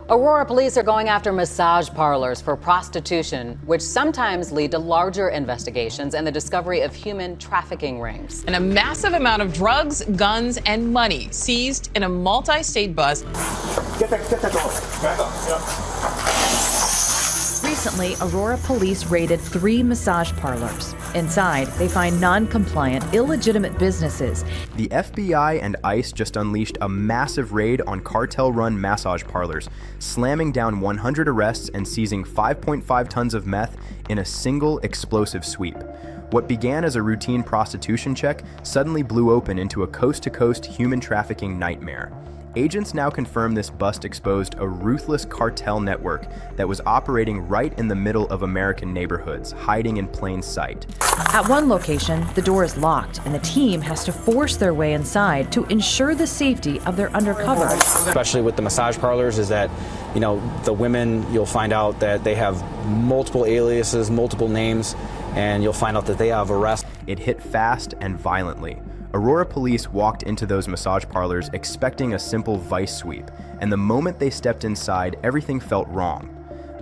Aurora police are going after massage parlors for prostitution, which sometimes lead to larger investigations and the discovery of human trafficking rings. And a massive amount of drugs, guns, and money seized in a multi-state bus. Get that door. Back up. Yeah. Recently, Aurora police raided 3 massage parlors. Inside, they find non-compliant, illegitimate businesses. The FBI and ICE just unleashed a massive raid on cartel-run massage parlors, slamming down 100 arrests and seizing 5.5 tons of meth in a single explosive sweep. What began as a routine prostitution check suddenly blew open into a coast-to-coast human trafficking nightmare. Agents now confirm this bust exposed a ruthless cartel network that was operating right in the middle of American neighborhoods, hiding in plain sight. At one location, the door is locked, and the team has to force their way inside to ensure the safety of their undercover. Especially with the massage parlors is that, the women, you'll find out that they have multiple aliases, multiple names, and you'll find out that they have arrests. It hit fast and violently. Aurora police walked into those massage parlors expecting a simple vice sweep, and the moment they stepped inside, everything felt wrong.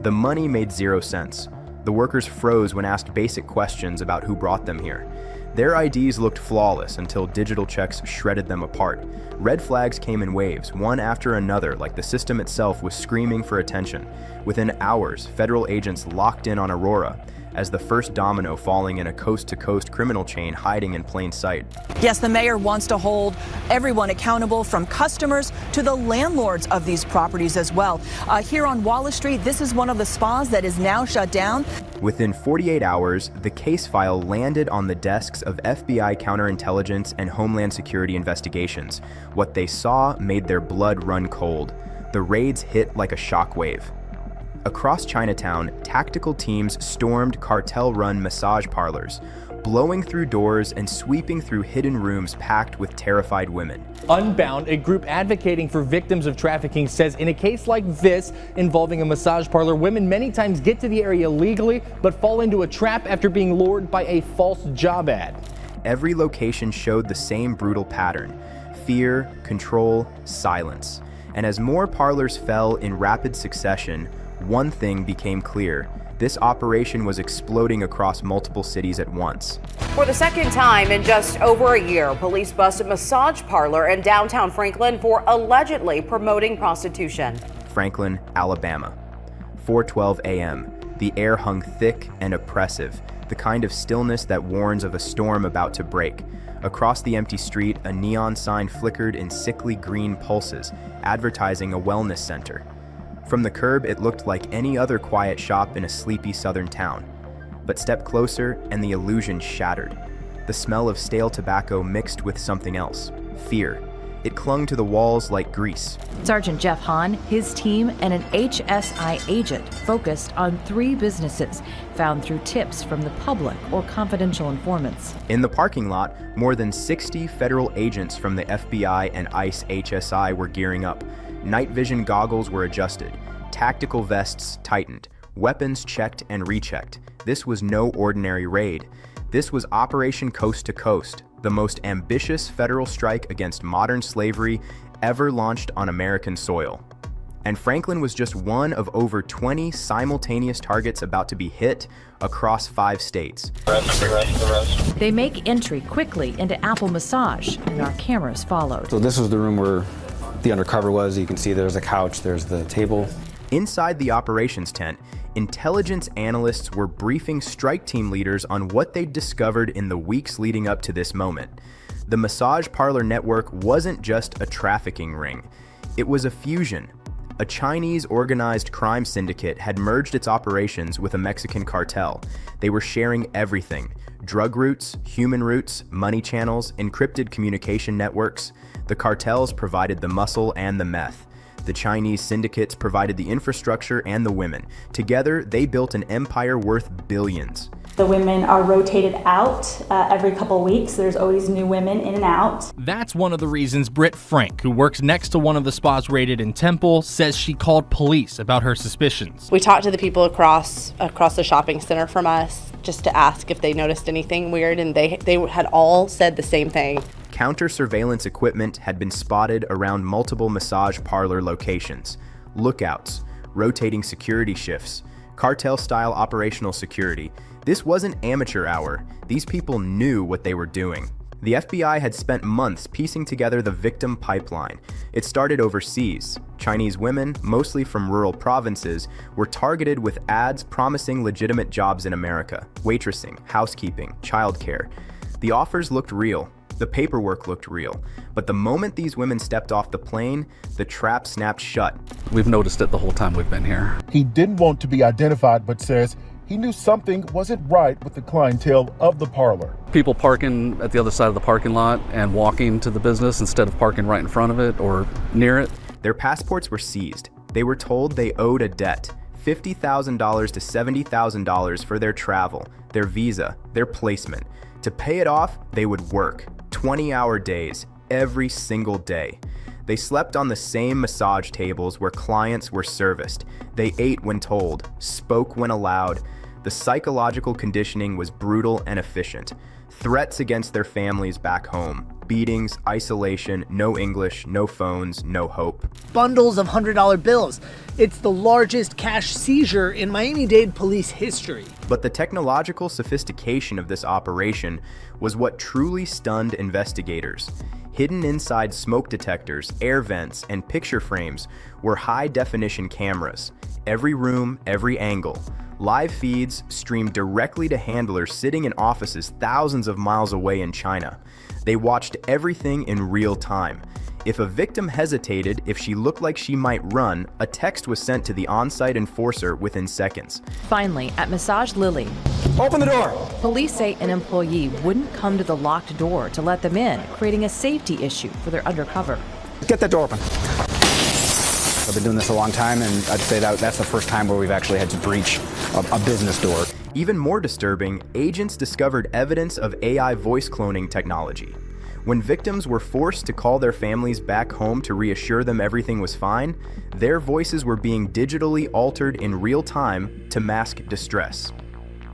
The money made 0 sense. The workers froze when asked basic questions about who brought them here. Their IDs looked flawless until digital checks shredded them apart. Red flags came in waves, one after another, like the system itself was screaming for attention. Within hours, federal agents locked in on Aurora, as the first domino falling in a coast-to-coast criminal chain hiding in plain sight. Yes, the mayor wants to hold everyone accountable, from customers to the landlords of these properties as well. Here on Wallace Street, this is one of the spas that is now shut down. Within 48 hours, the case file landed on the desks of FBI counterintelligence and Homeland Security investigations. What they saw made their blood run cold. The raids hit like a shockwave. Across Chinatown, tactical teams stormed cartel-run massage parlors, blowing through doors and sweeping through hidden rooms packed with terrified women. Unbound, a group advocating for victims of trafficking, says in a case like this involving a massage parlor, women many times get to the area legally but fall into a trap after being lured by a false job ad. Every location showed the same brutal pattern: fear, control, silence. And as more parlors fell in rapid succession, one thing became clear: this operation was exploding across multiple cities at once. For the second time in just over a year, police busted a massage parlor in downtown Franklin for allegedly promoting prostitution. Franklin, Alabama. 4:12 a.m. The air hung thick and oppressive, the kind of stillness that warns of a storm about to break. Across the empty street, a neon sign flickered in sickly green pulses, advertising a wellness center. From the curb, it looked like any other quiet shop in a sleepy southern town. But step closer and the illusion shattered. The smell of stale tobacco mixed with something else: fear. It clung to the walls like grease. Sergeant Jeff Hahn, his team, and an HSI agent focused on 3 businesses found through tips from the public or confidential informants. In the parking lot, more than 60 federal agents from the FBI and ICE HSI were gearing up. Night vision goggles were adjusted, tactical vests tightened, weapons checked and rechecked. This was no ordinary raid. This was Operation Coast to Coast, the most ambitious federal strike against modern slavery ever launched on American soil. And Franklin was just one of over 20 simultaneous targets about to be hit across 5 states. They make entry quickly into Apple Massage, and our cameras followed. So this was the room where the undercover was. You can see there's a couch, there's the table. Inside the operations tent, intelligence analysts were briefing strike team leaders on what they'd discovered in the weeks leading up to this moment. The massage parlor network wasn't just a trafficking ring. It was a fusion. A Chinese organized crime syndicate had merged its operations with a Mexican cartel. They were sharing everything: drug routes, human routes, money channels, encrypted communication networks. The cartels provided the muscle and the meth. The Chinese syndicates provided the infrastructure and the women. Together, they built an empire worth billions. The women are rotated out every couple weeks. There's always new women in and out. That's one of the reasons Britt Frank, who works next to one of the spas raided in Temple, says she called police about her suspicions. We talked to the people across the shopping center from us just to ask if they noticed anything weird, and they had all said the same thing. Counter-surveillance equipment had been spotted around multiple massage parlor locations. lookouts, rotating security shifts, cartel-style operational security. This wasn't amateur hour. These people knew what they were doing. The FBI had spent months piecing together the victim pipeline. It started overseas. Chinese women, mostly from rural provinces, were targeted with ads promising legitimate jobs in America: waitressing, housekeeping, childcare. The offers looked real. The paperwork looked real. But the moment these women stepped off the plane, the trap snapped shut. We've noticed it the whole time we've been here. He didn't want to be identified, but says he knew something wasn't right with the clientele of the parlor. People parking at the other side of the parking lot and walking to the business instead of parking right in front of it or near it. Their passports were seized. They were told they owed a debt, $50,000 to $70,000 for their travel, their visa, their placement. To pay it off, they would work 20-hour days every single day. They slept on the same massage tables where clients were serviced. They ate when told, spoke when allowed. The psychological conditioning was brutal and efficient. Threats against their families back home. Beatings, isolation, no English, no phones, no hope. Bundles of $100 bills. It's the largest cash seizure in Miami-Dade police history. But the technological sophistication of this operation was what truly stunned investigators. Hidden inside smoke detectors, air vents, and picture frames were high-definition cameras. Every room, every angle. Live feeds streamed directly to handlers sitting in offices thousands of miles away in China. They watched everything in real time. If a victim hesitated, if she looked like she might run, a text was sent to the on-site enforcer within seconds. Finally, at Massage Lily, Open the door! police say an employee wouldn't come to the locked door to let them in, creating a safety issue for their undercover. Get that door open. I've been doing this a long time, and I'd say that's the first time where we've actually had to breach a business door. Even more disturbing, agents discovered evidence of AI voice cloning technology. When victims were forced to call their families back home to reassure them everything was fine, their voices were being digitally altered in real time to mask distress.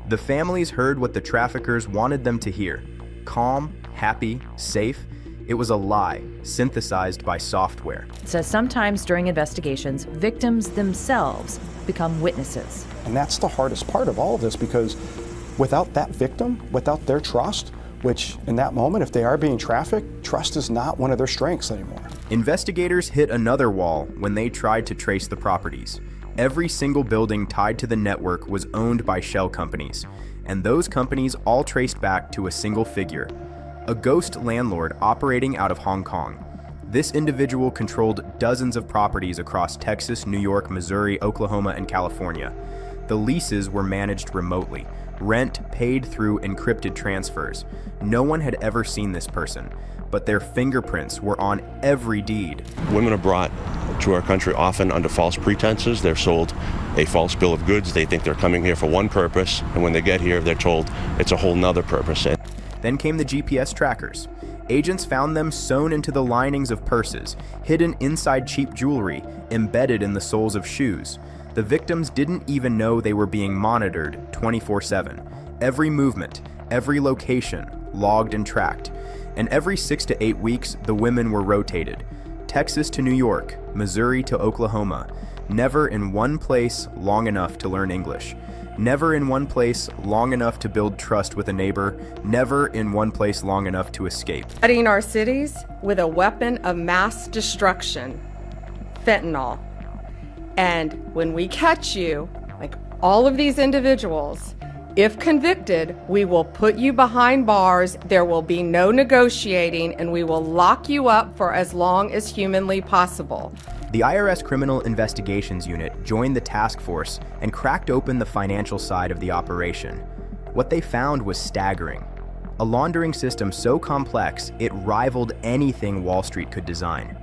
The families heard what the traffickers wanted them to hear: calm, happy, safe. It was a lie, synthesized by software. It says sometimes during investigations, victims themselves become witnesses. And that's the hardest part of all of this, because without that victim, without their trust, which in that moment, if they are being trafficked, trust is not one of their strengths anymore. Investigators hit another wall when they tried to trace the properties. Every single building tied to the network was owned by shell companies, and those companies all traced back to a single figure: a ghost landlord operating out of Hong Kong. This individual controlled dozens of properties across Texas, New York, Missouri, Oklahoma, and California. The leases were managed remotely, rent paid through encrypted transfers. No one had ever seen this person, but their fingerprints were on every deed. Women are brought to our country often under false pretenses. They're sold a false bill of goods. They think they're coming here for one purpose, and when they get here, they're told it's a whole nother purpose. Then came the GPS trackers. Agents found them sewn into the linings of purses, hidden inside cheap jewelry, embedded in the soles of shoes. The victims didn't even know they were being monitored 24/7. Every movement, every location, logged and tracked. And every 6 to 8 weeks, the women were rotated. Texas to New York, Missouri to Oklahoma. Never in one place long enough to learn English. Never in one place long enough to build trust with a neighbor. Never in one place long enough to escape. Flooding our cities with a weapon of mass destruction, fentanyl. And when we catch you, like all of these individuals, if convicted, we will put you behind bars. There will be no negotiating, and we will lock you up for as long as humanly possible. The IRS Criminal Investigations Unit joined the task force and cracked open the financial side of the operation. What they found was staggering. A laundering system so complex, it rivaled anything Wall Street could design.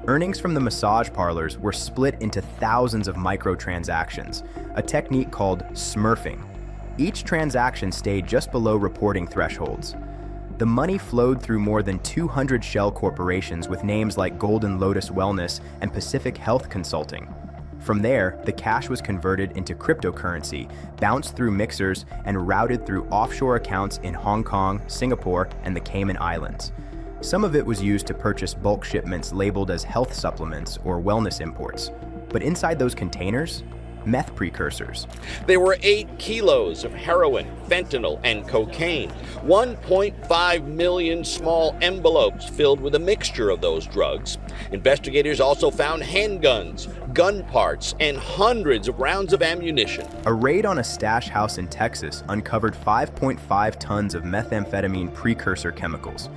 Earnings from the massage parlors were split into thousands of microtransactions, a technique called smurfing. Each transaction stayed just below reporting thresholds. The money flowed through more than 200 shell corporations with names like Golden Lotus Wellness and Pacific Health Consulting. From there, the cash was converted into cryptocurrency, bounced through mixers, and routed through offshore accounts in Hong Kong, Singapore, and the Cayman Islands. Some of it was used to purchase bulk shipments labeled as health supplements or wellness imports. But inside those containers, meth precursors. There were 8 kilos of heroin, fentanyl, and cocaine, 1.5 million small envelopes filled with a mixture of those drugs. Investigators also found handguns, gun parts, and hundreds of rounds of ammunition. A raid on a stash house in Texas uncovered 5.5 tons of methamphetamine precursor chemicals.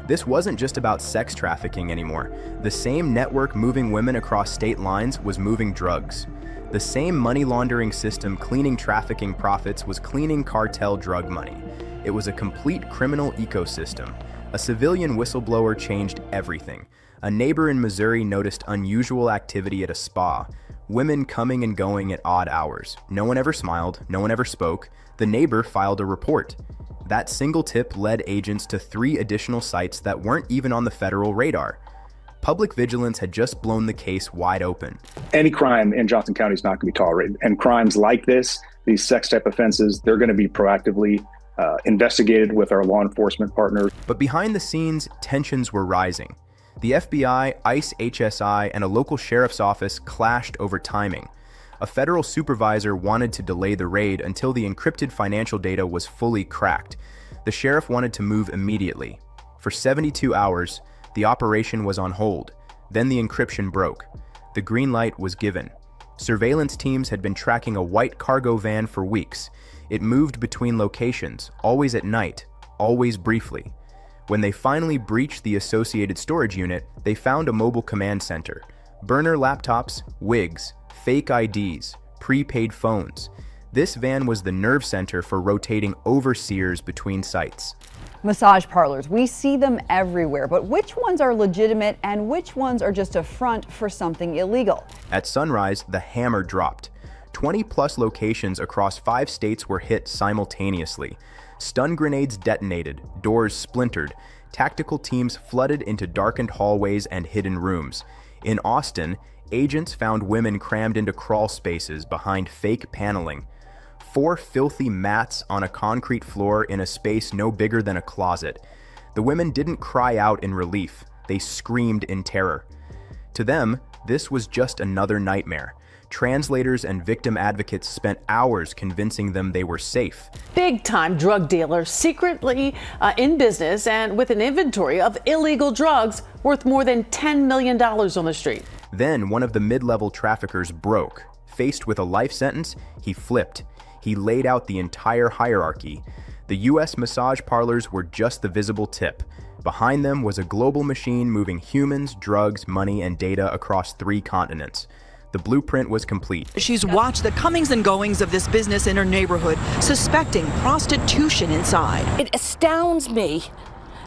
This wasn't just about sex trafficking anymore. The same network moving women across state lines was moving drugs. The same money laundering system cleaning trafficking profits was cleaning cartel drug money. It was a complete criminal ecosystem. A civilian whistleblower changed everything. A neighbor in Missouri noticed unusual activity at a spa. Women coming and going at odd hours. No one ever smiled, no one ever spoke. The neighbor filed a report. That single tip led agents to 3 additional sites that weren't even on the federal radar. Public vigilance had just blown the case wide open. Any crime in Johnson County is not going to be tolerated. And crimes like this, these sex type offenses, they're going to be proactively investigated with our law enforcement partners. But behind the scenes, tensions were rising. The FBI, ICE HSI, and a local sheriff's office clashed over timing. A federal supervisor wanted to delay the raid until the encrypted financial data was fully cracked. The sheriff wanted to move immediately. For 72 hours, the operation was on hold. Then the encryption broke. The green light was given. Surveillance teams had been tracking a white cargo van for weeks. It moved between locations, always at night, always briefly. When they finally breached the associated storage unit, they found a mobile command center. Burner laptops, wigs, fake IDs, prepaid phones. This van was the nerve center for rotating overseers between sites. Massage parlors, we see them everywhere, but which ones are legitimate and which ones are just a front for something illegal? At sunrise, the hammer dropped. 20-plus locations across 5 states were hit simultaneously. Stun grenades detonated, doors splintered, tactical teams flooded into darkened hallways and hidden rooms. In Austin, agents found women crammed into crawl spaces behind fake paneling. 4 filthy mats on a concrete floor in a space no bigger than a closet. The women didn't cry out in relief, they screamed in terror. To them, this was just another nightmare. Translators and victim advocates spent hours convincing them they were safe. Big-time drug dealers secretly in business and with an inventory of illegal drugs worth more than $10 million on the street. Then one of the mid-level traffickers broke. Faced with a life sentence, he flipped. He laid out the entire hierarchy. The U.S. massage parlors were just the visible tip. Behind them was a global machine moving humans, drugs, money, and data across 3 continents. The blueprint was complete. She's watched the comings and goings of this business in her neighborhood, suspecting prostitution inside. It astounds me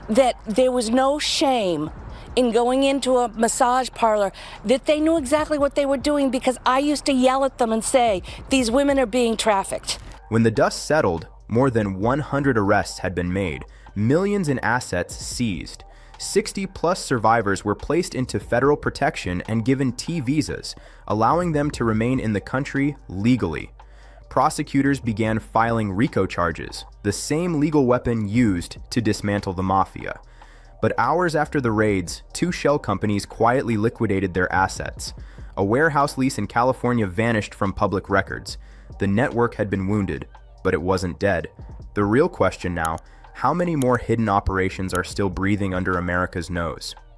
that there was no shame in going into a massage parlor, that they knew exactly what they were doing, because I used to yell at them and say, these women are being trafficked. When the dust settled, more than 100 arrests had been made, millions in assets seized. 60-plus survivors were placed into federal protection and given T visas, allowing them to remain in the country legally. Prosecutors began filing RICO charges, the same legal weapon used to dismantle the mafia. But hours after the raids, 2 shell companies quietly liquidated their assets. A warehouse lease in California vanished from public records. The network had been wounded, but it wasn't dead. The real question now, how many more hidden operations are still breathing under America's nose?